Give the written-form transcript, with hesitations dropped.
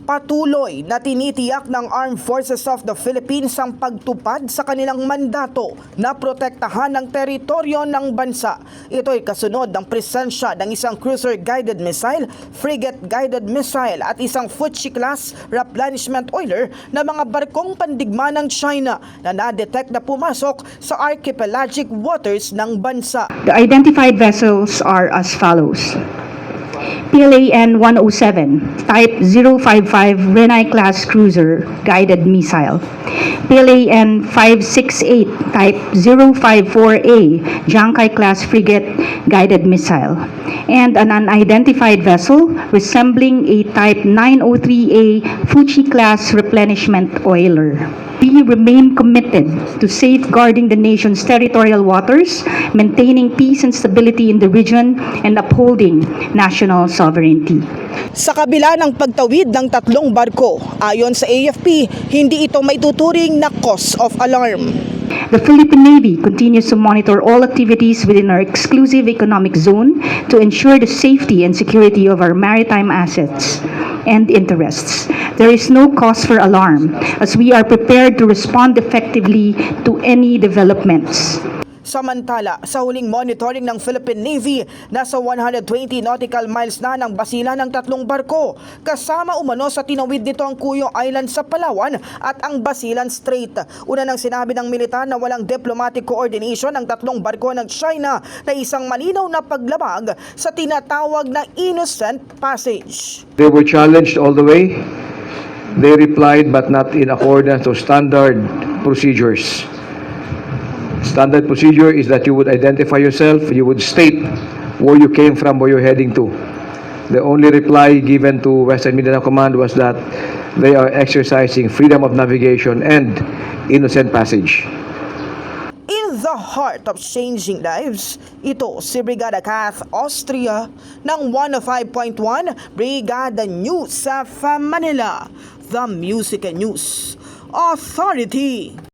Patuloy na tinitiyak ng Armed Forces of the Philippines ang pagtupad sa kanilang mandato na protektahan ang teritoryo ng bansa. Ito ay kasunod ng presensya ng isang cruiser-guided missile, frigate-guided missile at isang Fuji-class replenishment oiler na mga barkong pandigma ng China na na-detect na pumasok sa archipelagic waters ng bansa. The identified vessels are as follows. PLAN 107, Type 055 Renai-class cruiser guided missile. PLAN 568, Type 054A Jiangkai-class frigate guided missile. And an unidentified vessel resembling a Type 903A Fuji-class replenishment oiler. We remain committed to safeguarding the nation's territorial waters, maintaining peace and stability in the region, and upholding national sovereignty. Sa kabila ng pagtawid ng tatlong barko, ayon sa AFP, hindi ito maituturing na cause of alarm. The Philippine Navy continues to monitor all activities within our exclusive economic zone to ensure the safety and security of our maritime assets and interests. There is no cause for alarm as we are prepared to respond effectively to any developments. Samantala, sa huling monitoring ng Philippine Navy, nasa 120 nautical miles na ng basila ng tatlong barko. Kasama umano sa tinawid nito ang Cuyo Island sa Palawan at ang Basilan Strait. Una nang sinabi ng militar na walang diplomatic coordination ng tatlong barko ng China na isang malinaw na paglabag sa tinatawag na innocent passage. They were challenged all the way. They replied but not in accordance to standard procedures. Standard procedure is that you would identify yourself, you would state where you came from, where you're heading to. The only reply given to Western Mindanao Command was that they are exercising freedom of navigation and innocent passage. In the heart of changing lives, ito si Brigada Kath Austria ng 105.1 Brigada News sa Manila, the Music and News Authority.